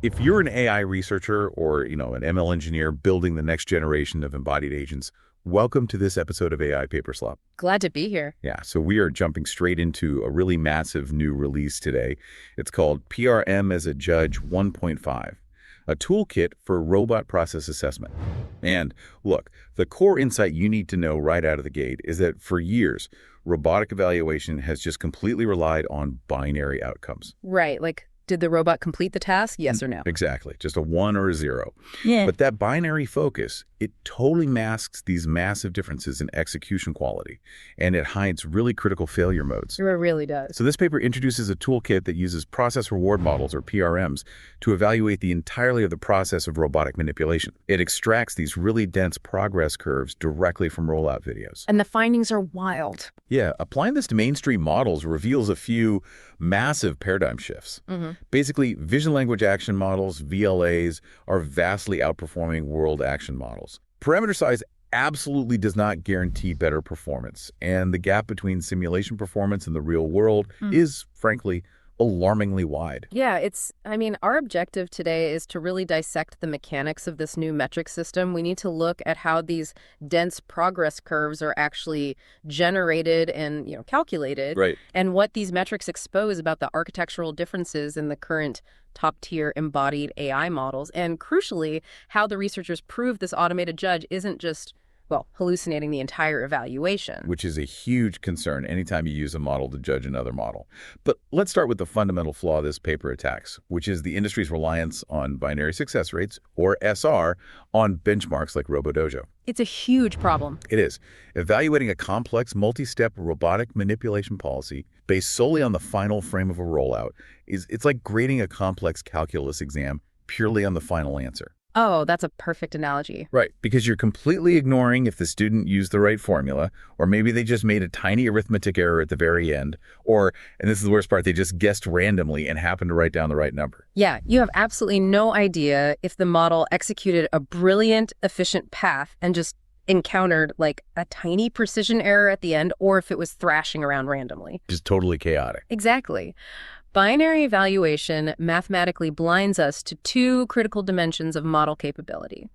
If you're an AI researcher or, an ML engineer building the next generation of embodied agents, welcome to this episode of AI Paper Slop. Glad to be here. Yeah, so we are jumping straight into a really massive new release today. It's called PRM-as-a-Judge 1.5, a toolkit for robot process assessment. And look, the core insight you need to know right out of the gate is that for years, robotic evaluation has just completely relied on binary outcomes. Right, like, did the robot complete the task, yes or no? Exactly, just a 1 or a 0. Yeah. But that binary focus, it totally masks these massive differences in execution quality, and it hides really critical failure modes. It really does. So this paper introduces a toolkit that uses process reward models, or PRMs, to evaluate the entirety of the process of robotic manipulation. It extracts these really dense progress curves directly from rollout videos. And the findings are wild. Yeah, applying this to mainstream models reveals a few massive paradigm shifts. Basically, vision language action models, VLAs, are vastly outperforming world action models. Parameter size absolutely does not guarantee better performance, and the gap between simulation performance and the real world is, frankly, alarmingly wide. Yeah, our objective today is to really dissect the mechanics of this new metric system. We need to look at how these dense progress curves are actually generated and, calculated. Right. And what these metrics expose about the architectural differences in the current top-tier embodied AI models. And crucially, how the researchers prove this automated judge isn't just hallucinating the entire evaluation. Which is a huge concern anytime you use a model to judge another model. But let's start with the fundamental flaw this paper attacks, which is the industry's reliance on binary success rates, or SR, on benchmarks like RoboDojo. It's a huge problem. It is. Evaluating a complex, multi-step robotic manipulation policy based solely on the final frame of a rollout it's like grading a complex calculus exam purely on the final answer. Oh, that's a perfect analogy. Right, because you're completely ignoring if the student used the right formula, or maybe they just made a tiny arithmetic error at the very end, or, and this is the worst part, they just guessed randomly and happened to write down the right number. Yeah, you have absolutely no idea if the model executed a brilliant, efficient path and just encountered like a tiny precision error at the end, or if it was thrashing around randomly. Just totally chaotic. Exactly. Binary evaluation mathematically blinds us to two critical dimensions of model capability.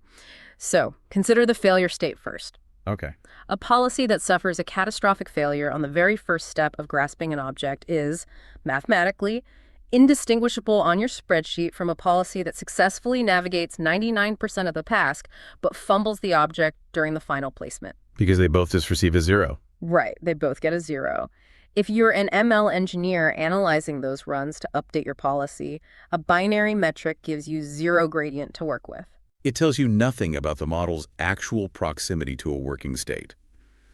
So, consider the failure state first. Okay. A policy that suffers a catastrophic failure on the very first step of grasping an object is, mathematically, indistinguishable on your spreadsheet from a policy that successfully navigates 99% of the task, but fumbles the object during the final placement. Because they both just receive a 0. Right, they both get a 0. If you're an ML engineer analyzing those runs to update your policy, a binary metric gives you 0 gradient to work with. It tells you nothing about the model's actual proximity to a working state.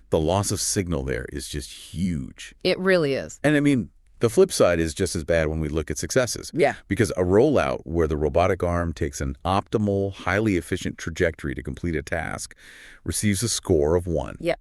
The loss of signal there is just huge. It really is. And the flip side is just as bad when we look at successes. Yeah. Because a rollout where the robotic arm takes an optimal, highly efficient trajectory to complete a task receives a score of 1. Yep.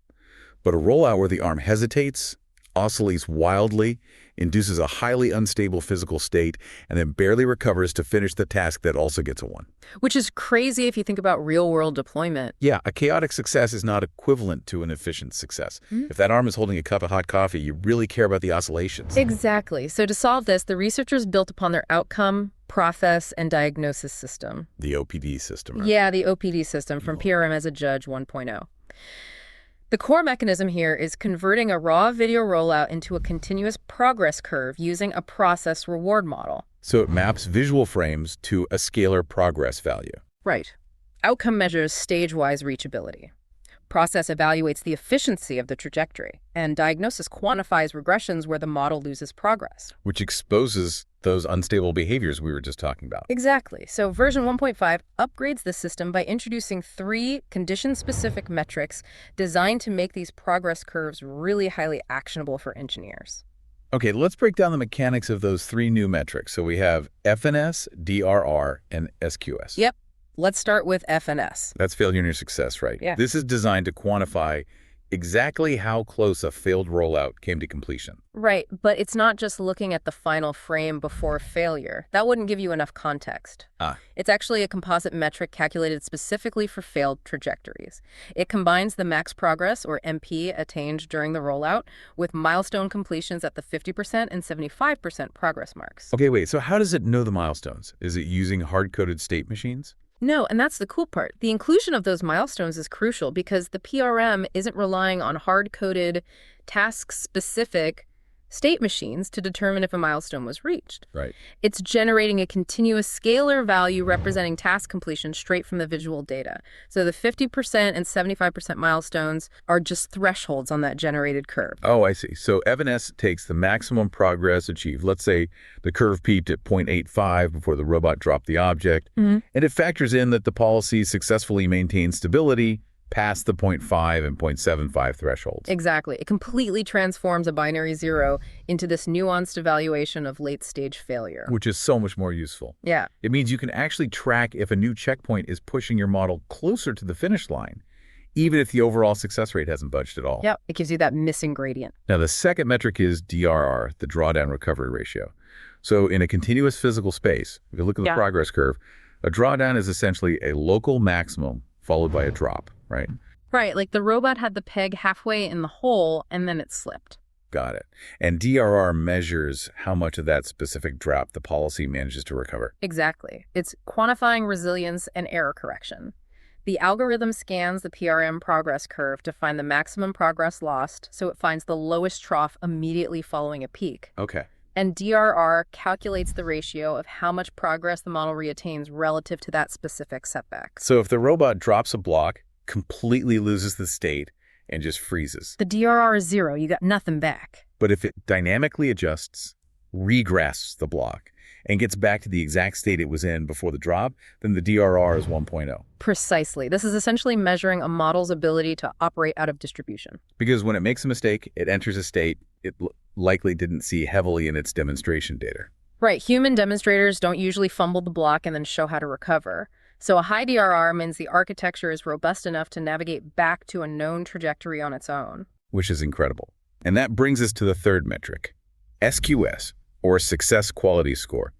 But a rollout where the arm hesitates, oscillates wildly, induces a highly unstable physical state, and then barely recovers to finish the task that also gets a 1. Which is crazy if you think about real-world deployment. Yeah, a chaotic success is not equivalent to an efficient success. If that arm is holding a cup of hot coffee, you really care about the oscillations. Exactly. So to solve this, the researchers built upon their outcome, process, and diagnosis system. The OPD system. Right? Yeah, the OPD system from PRM-as-a-Judge 1.0. The core mechanism here is converting a raw video rollout into a continuous progress curve using a process reward model. So it maps visual frames to a scalar progress value. Right. Outcome measures stage-wise reachability. Process evaluates the efficiency of the trajectory, and diagnosis quantifies regressions where the model loses progress. Which exposes those unstable behaviors we were just talking about. Exactly. So version 1.5 upgrades the system by introducing 3 condition-specific metrics designed to make these progress curves really highly actionable for engineers. Okay, let's break down the mechanics of those 3 new metrics. So we have FNS, DRR, and SQS. Yep. Let's start with FNS. That's failure near success, right? Yeah. This is designed to quantify exactly how close a failed rollout came to completion. Right, but it's not just looking at the final frame before failure. That wouldn't give you enough context. Ah, It's actually a composite metric calculated specifically for failed trajectories. It combines the max progress, or MP, attained during the rollout with milestone completions at the 50% and 75% progress marks. okay, wait, so how does it know the milestones? Is it using hard-coded state machines? No, and that's the cool part. The inclusion of those milestones is crucial because the PRM isn't relying on hard-coded, task-specific state machines to determine if a milestone was reached. Right. It's generating a continuous scalar value representing task completion straight from the visual data. So the 50% and 75% milestones are just thresholds on that generated curve. Oh, I see. So Evan-S takes the maximum progress achieved. Let's say the curve peaked at 0.85 before the robot dropped the object, and it factors in that the policy successfully maintained stability past the 0.5 and 0.75 thresholds. Exactly. It completely transforms a binary zero into this nuanced evaluation of late-stage failure. Which is so much more useful. Yeah. It means you can actually track if a new checkpoint is pushing your model closer to the finish line, even if the overall success rate hasn't budged at all. Yep. It gives you that missing gradient. Now, the second metric is DRR, the Drawdown Recovery Ratio. So in a continuous physical space, if you look at the progress curve, a drawdown is essentially a local maximum followed by a drop, right? Right, like the robot had the peg halfway in the hole and then it slipped. Got it. And DRR measures how much of that specific drop the policy manages to recover. Exactly. It's quantifying resilience and error correction. The algorithm scans the PRM progress curve to find the maximum progress lost, so it finds the lowest trough immediately following a peak. Okay. And DRR calculates the ratio of how much progress the model reattains relative to that specific setback. So if the robot drops a block, completely loses the state, and just freezes. The DRR is 0. You got nothing back. But if it dynamically adjusts, regrasps the block, and gets back to the exact state it was in before the drop, then the DRR is 1.0. Precisely. This is essentially measuring a model's ability to operate out of distribution. Because when it makes a mistake, it enters a state it likely didn't see heavily in its demonstration data. Right. Human demonstrators don't usually fumble the block and then show how to recover. So a high DRR means the architecture is robust enough to navigate back to a known trajectory on its own. Which is incredible. And that brings us to the third metric, SQS, or Success Quality Score.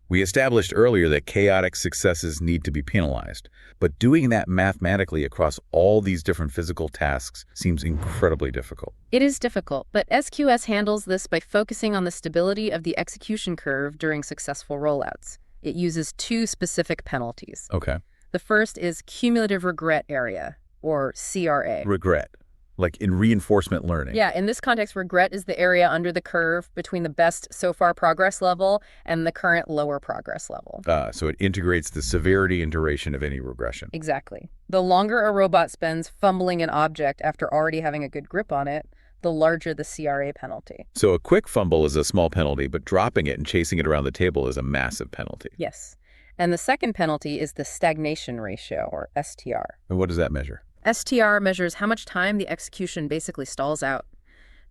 We established earlier that chaotic successes need to be penalized, but doing that mathematically across all these different physical tasks seems incredibly difficult. It is difficult, but SQS handles this by focusing on the stability of the execution curve during successful rollouts. It uses 2 specific penalties. Okay. The first is cumulative regret area, or CRA. Regret, like in reinforcement learning. Yeah, in this context, regret is the area under the curve between the best so far progress level and the current lower progress level. So it integrates the severity and duration of any regression. Exactly. The longer a robot spends fumbling an object after already having a good grip on it, the larger the CRA penalty. So a quick fumble is a small penalty, but dropping it and chasing it around the table is a massive penalty. Yes. And the second penalty is the stagnation ratio, or STR. And what does that measure? STR measures how much time the execution basically stalls out.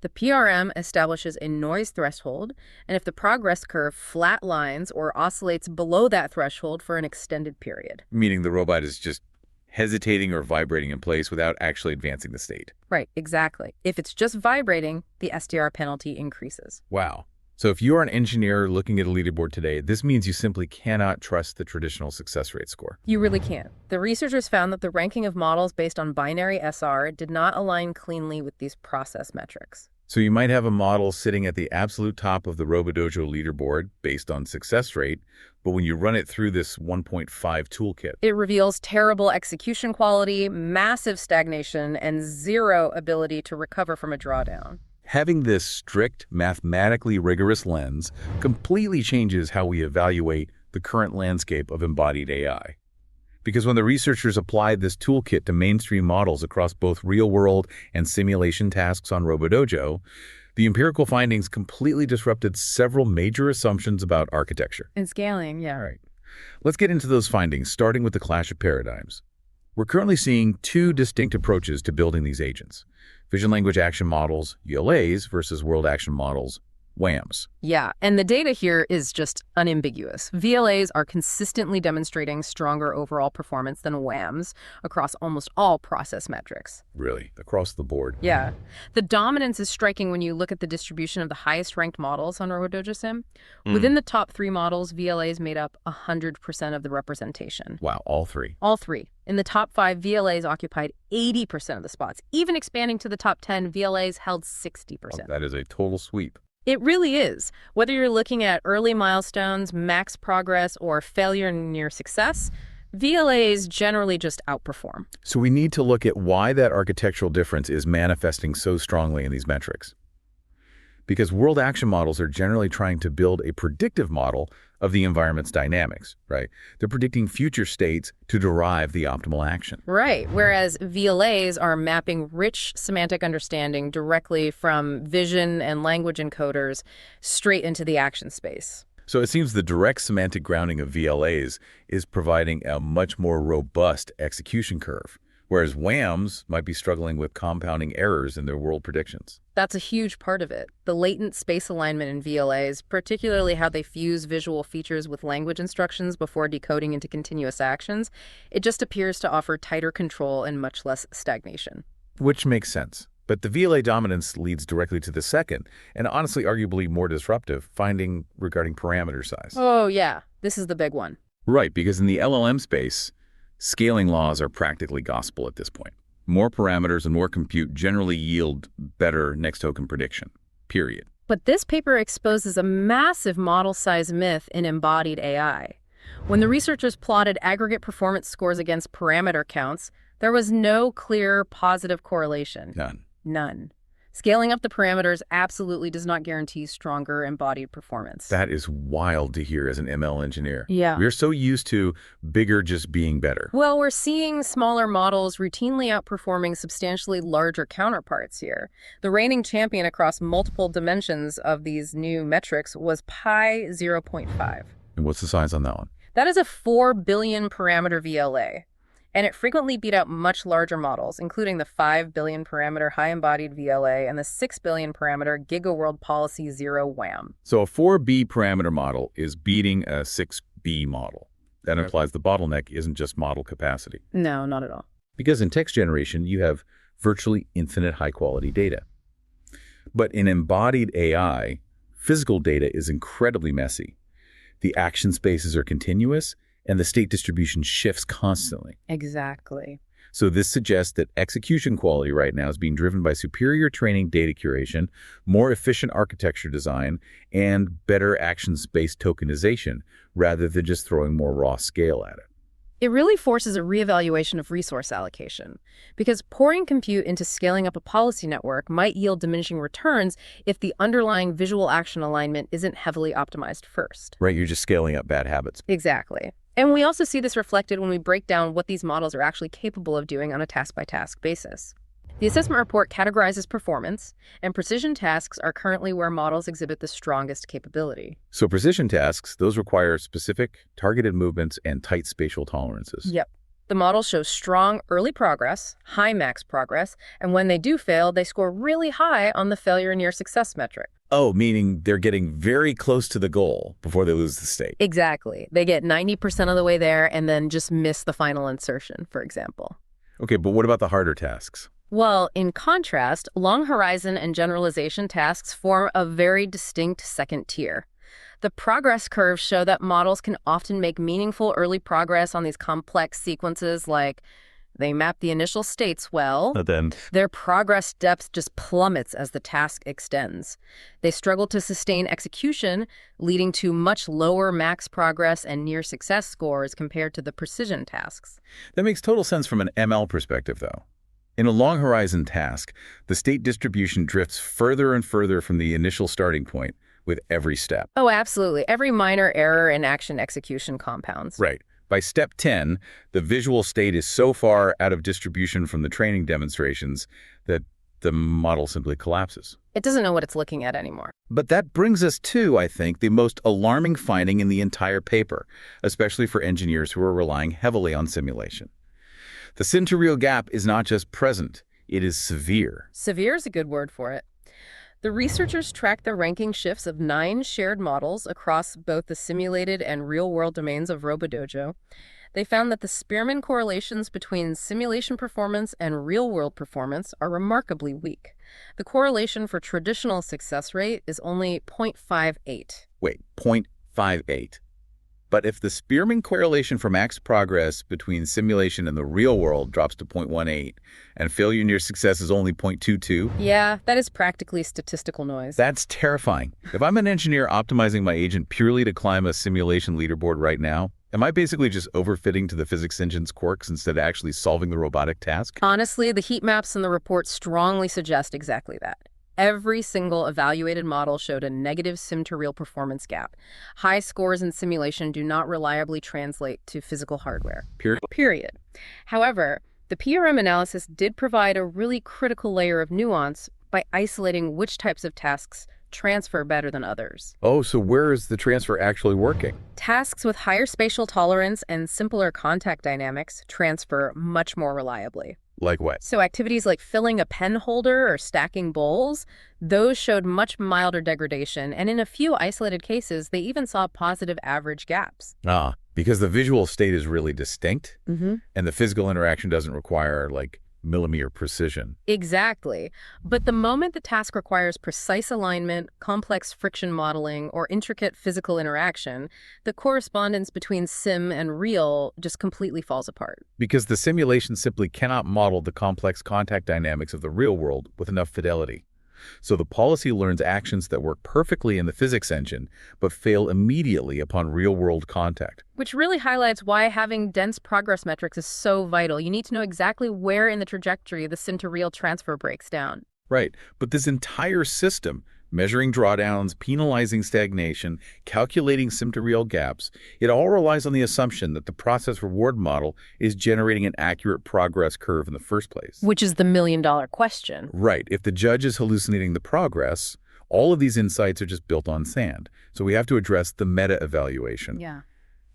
The PRM establishes a noise threshold, and if the progress curve flatlines or oscillates below that threshold for an extended period. Meaning the robot is just hesitating or vibrating in place without actually advancing the state. Right, exactly. If it's just vibrating, the STR penalty increases. Wow. So if you're an engineer looking at a leaderboard today, this means you simply cannot trust the traditional success rate score. You really can't. The researchers found that the ranking of models based on binary SR did not align cleanly with these process metrics. So you might have a model sitting at the absolute top of the RoboDojo leaderboard based on success rate, but when you run it through this 1.5 toolkit, it reveals terrible execution quality, massive stagnation, and 0 ability to recover from a drawdown. Having this strict, mathematically rigorous lens completely changes how we evaluate the current landscape of embodied AI. Because when the researchers applied this toolkit to mainstream models across both real-world and simulation tasks on RoboDojo, the empirical findings completely disrupted several major assumptions about architecture. And scaling, yeah. All right. Let's get into those findings, starting with the clash of paradigms. We're currently seeing 2 distinct approaches to building these agents. Vision language action models, VLAs, versus world action models, WAMs. Yeah, and the data here is just unambiguous. VLAs are consistently demonstrating stronger overall performance than WAMs across almost all process metrics. Really, across the board. Yeah. The dominance is striking when you look at the distribution of the highest ranked models on RoboDojo Sim. Within the top 3 models, VLAs made up 100% of the representation. Wow, all 3. All 3. In the top 5, VLAs occupied 80% of the spots. Even expanding to the top 10, VLAs held 60%. Oh, that is a total sweep. It really is. Whether you're looking at early milestones, max progress, or failure near success, VLAs generally just outperform. So we need to look at why that architectural difference is manifesting so strongly in these metrics. Because world action models are generally trying to build a predictive model of the environment's dynamics, right? They're predicting future states to derive the optimal action. Right, whereas VLAs are mapping rich semantic understanding directly from vision and language encoders straight into the action space. So it seems the direct semantic grounding of VLAs is providing a much more robust execution curve, whereas WAMs might be struggling with compounding errors in their world predictions. That's a huge part of it. The latent space alignment in VLAs, particularly how they fuse visual features with language instructions before decoding into continuous actions, it just appears to offer tighter control and much less stagnation. Which makes sense. But the VLA dominance leads directly to the second, and honestly arguably more disruptive, finding regarding parameter size. Oh, yeah. This is the big one. Right, because in the LLM space, scaling laws are practically gospel at this point. More parameters and more compute generally yield better next token prediction, period. But this paper exposes a massive model size myth in embodied AI. When the researchers plotted aggregate performance scores against parameter counts, there was no clear positive correlation. None. Scaling up the parameters absolutely does not guarantee stronger embodied performance. That is wild to hear as an ML engineer. Yeah. We're so used to bigger just being better. Well, we're seeing smaller models routinely outperforming substantially larger counterparts here. The reigning champion across multiple dimensions of these new metrics was Pi 0.5. And what's the size on that one? That is a 4 billion parameter VLA. And it frequently beat out much larger models, including the 5 billion parameter high-embodied VLA and the 6 billion parameter GigaWorld Policy 0 WAM. So a 4B parameter model is beating a 6B model. That implies the bottleneck isn't just model capacity. No, not at all. Because in text generation, you have virtually infinite high-quality data. But in embodied AI, physical data is incredibly messy. The action spaces are continuous, and the state distribution shifts constantly. Exactly. So this suggests that execution quality right now is being driven by superior training data curation, more efficient architecture design, and better action space tokenization, rather than just throwing more raw scale at it. It really forces a reevaluation of resource allocation, because pouring compute into scaling up a policy network might yield diminishing returns if the underlying visual action alignment isn't heavily optimized first. Right, you're just scaling up bad habits. Exactly. And we also see this reflected when we break down what these models are actually capable of doing on a task-by-task basis. The assessment report categorizes performance, and precision tasks are currently where models exhibit the strongest capability. So precision tasks, those require specific, targeted movements and tight spatial tolerances. Yep. The models show strong early progress, high max progress, and when they do fail, they score really high on the failure near success metric. Oh, meaning they're getting very close to the goal before they lose the state. Exactly. They get 90% of the way there and then just miss the final insertion, for example. Okay, but what about the harder tasks? Well, in contrast, long horizon and generalization tasks form a very distinct second tier. The progress curves show that models can often make meaningful early progress on these complex sequences, like they map the initial states well. But then Their progress depth just plummets as the task extends. They struggle to sustain execution, leading to much lower max progress and near success scores compared to the precision tasks. that makes total sense from an ML perspective, though. In a long horizon task, the state distribution drifts further and further from the initial starting point with every step. Oh, absolutely. Every minor error in action execution compounds. Right. By step 10, the visual state is so far out of distribution from the training demonstrations that the model simply collapses. It doesn't know what it's looking at anymore. But that brings us to, I think, the most alarming finding in the entire paper, especially for engineers who are relying heavily on simulation. The sin-to-real gap is not just present, it is severe. Severe is a good word for it. The researchers tracked the ranking shifts of 9 shared models across both the simulated and real-world domains of RoboDojo. They found that the Spearman correlations between simulation performance and real-world performance are remarkably weak. The correlation for traditional success rate is only 0.58. Wait, 0.58. But if the Spearman correlation for max progress between simulation and the real world drops to 0.18 and failure near success is only 0.22, Yeah, that is practically statistical noise. that's terrifying. If I'm an engineer optimizing my agent purely to climb a simulation leaderboard right now, am I basically just overfitting to the physics engine's quirks instead of actually solving the robotic task? Honestly, the heat maps in the report strongly suggest exactly that. Every single evaluated model showed a negative sim-to-real performance gap. High scores in simulation do not reliably translate to physical hardware. Period. However, the PRM analysis did provide a really critical layer of nuance by isolating which types of tasks transfer better than others. Oh, so where is the transfer actually working? Tasks with higher spatial tolerance and simpler contact dynamics transfer much more reliably. Like what? So activities like filling a pen holder or stacking bowls, those showed much milder degradation, and in a few isolated cases, they even saw positive average gaps. Ah, because the visual state is really distinct, Mm-hmm. and the physical interaction doesn't require, like, millimeter precision. Exactly. But the moment the task requires precise alignment, complex friction modeling, or intricate physical interaction, the correspondence between sim and real just completely falls apart. Because the simulation simply cannot model the complex contact dynamics of the real world with enough fidelity. So the policy learns actions that work perfectly in the physics engine, but fail immediately upon real-world contact. Which really highlights why having dense progress metrics is so vital. You need to know exactly where in the trajectory the sim-to-real transfer breaks down. Right, but this entire system, measuring drawdowns, penalizing stagnation, calculating sim-to-real gaps, it all relies on the assumption that the process reward model is generating an accurate progress curve in the first place. Which is the million-dollar question. Right. If the judge is hallucinating the progress, all of these insights are just built on sand. So we have to address the meta-evaluation. Yeah.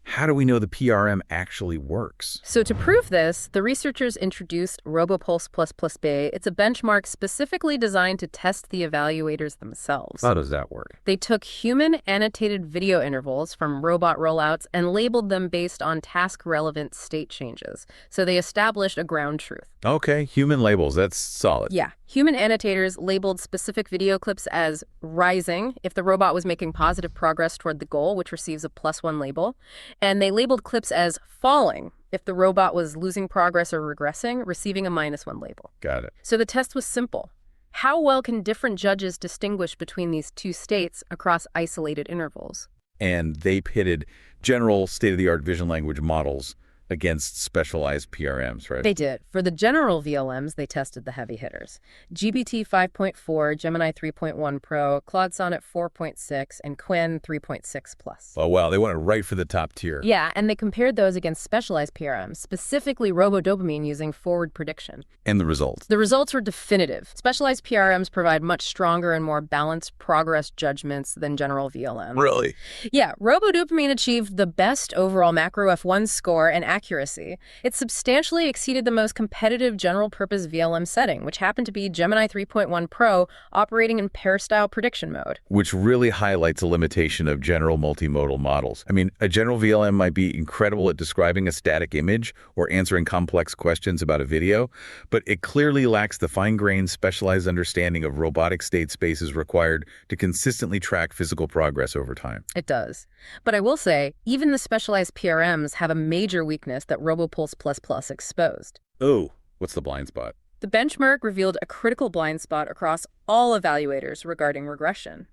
How do we know the PRM actually works? So to prove this, the researchers introduced RoboPulse ++B. It's a benchmark specifically designed to test the evaluators themselves. How does that work? They took human annotated video intervals from robot rollouts and labeled them based on task-relevant state changes. So they established a ground truth. Okay, human labels, that's solid. Yeah. Human annotators labeled specific video clips as rising if the robot was making positive progress toward the goal, which receives a +1 label. And they labeled clips as falling if the robot was losing progress or regressing, receiving a -1 label. Got it. So the test was simple. How well can different judges distinguish between these two states across isolated intervals? And they pitted general state-of-the-art vision language models against specialized PRMs, right? They did. For the general VLMs, they tested the heavy hitters. GPT 5.4, Gemini 3.1 Pro, Claude Sonnet 4.6, and Qwen 3.6+. Oh, wow, they went right for the top tier. Yeah, and they compared those against specialized PRMs, specifically RoboDopamine using forward prediction. And the results? The results were definitive. Specialized PRMs provide much stronger and more balanced progress judgments than general VLMs. Really? Yeah, RoboDopamine achieved the best overall macro F1 score and accuracy. It substantially exceeded the most competitive general-purpose VLM setting, which happened to be Gemini 3.1 Pro operating in pair-style prediction mode. Which really highlights a limitation of general multimodal models. I mean, a general VLM might be incredible at describing a static image or answering complex questions about a video, but it clearly lacks the fine-grained, specialized understanding of robotic state spaces required to consistently track physical progress over time. It does. But I will say, even the specialized PRMs have a major weakness that RoboPulse++ exposed. Oh, what's the blind spot? The benchmark revealed a critical blind spot across all evaluators regarding regression.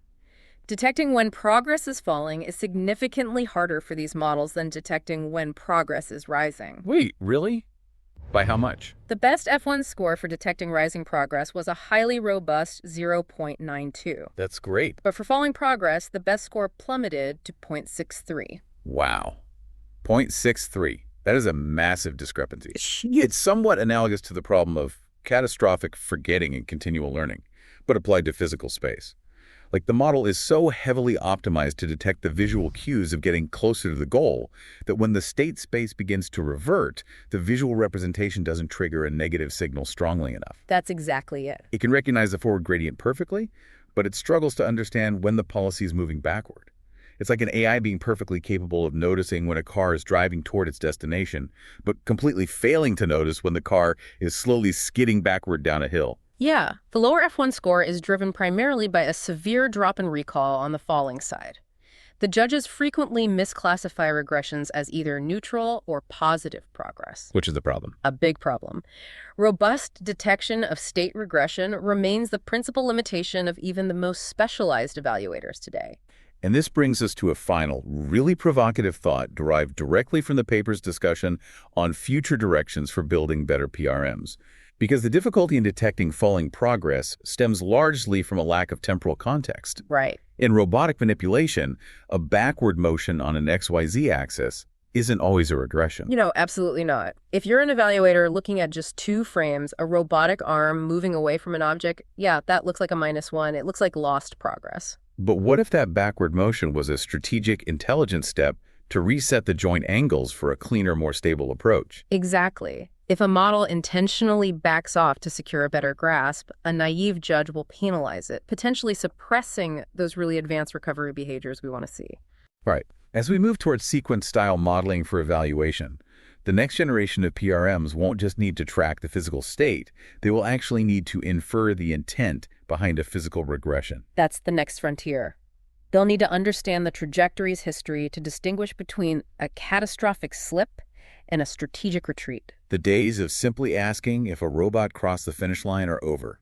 Detecting when progress is falling is significantly harder for these models than detecting when progress is rising. Wait, really? By how much? The best F1 score for detecting rising progress was a highly robust 0.92. That's great. But for falling progress, the best score plummeted to 0.63. Wow. 0.63. That is a massive discrepancy. It's somewhat analogous to the problem of catastrophic forgetting in continual learning, but applied to physical space. Like, the model is so heavily optimized to detect the visual cues of getting closer to the goal that when the state space begins to revert, the visual representation doesn't trigger a negative signal strongly enough. That's exactly it. It can recognize the forward gradient perfectly, but it struggles to understand when the policy is moving backward. It's like an AI being perfectly capable of noticing when a car is driving toward its destination, but completely failing to notice when the car is slowly skidding backward down a hill. Yeah, the lower F1 score is driven primarily by a severe drop in recall on the falling side. The judges frequently misclassify regressions as either neutral or positive progress. Which is the problem? A big problem. Robust detection of state regression remains the principal limitation of even the most specialized evaluators today. And this brings us to a final, really provocative thought derived directly from the paper's discussion on future directions for building better PRMs. Because the difficulty in detecting falling progress stems largely from a lack of temporal context. Right. In robotic manipulation, a backward motion on an XYZ axis isn't always a regression. Absolutely not. If you're an evaluator looking at just 2 frames, a robotic arm moving away from an object, yeah, that looks like a -1. It looks like lost progress. But what if that backward motion was a strategic intelligence step to reset the joint angles for a cleaner, more stable approach? Exactly. If a model intentionally backs off to secure a better grasp, a naive judge will penalize it, potentially suppressing those really advanced recovery behaviors we want to see. Right. As we move towards sequence-style modeling for evaluation, the next generation of PRMs won't just need to track the physical state, they will actually need to infer the intent behind a physical regression. That's the next frontier. They'll need to understand the trajectory's history to distinguish between a catastrophic slip and a strategic retreat. The days of simply asking if a robot crossed the finish line are over.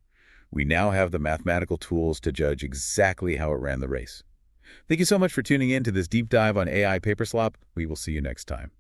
We now have the mathematical tools to judge exactly how it ran the race. Thank you so much for tuning in to this deep dive on AI Paper Slop. We will see you next time.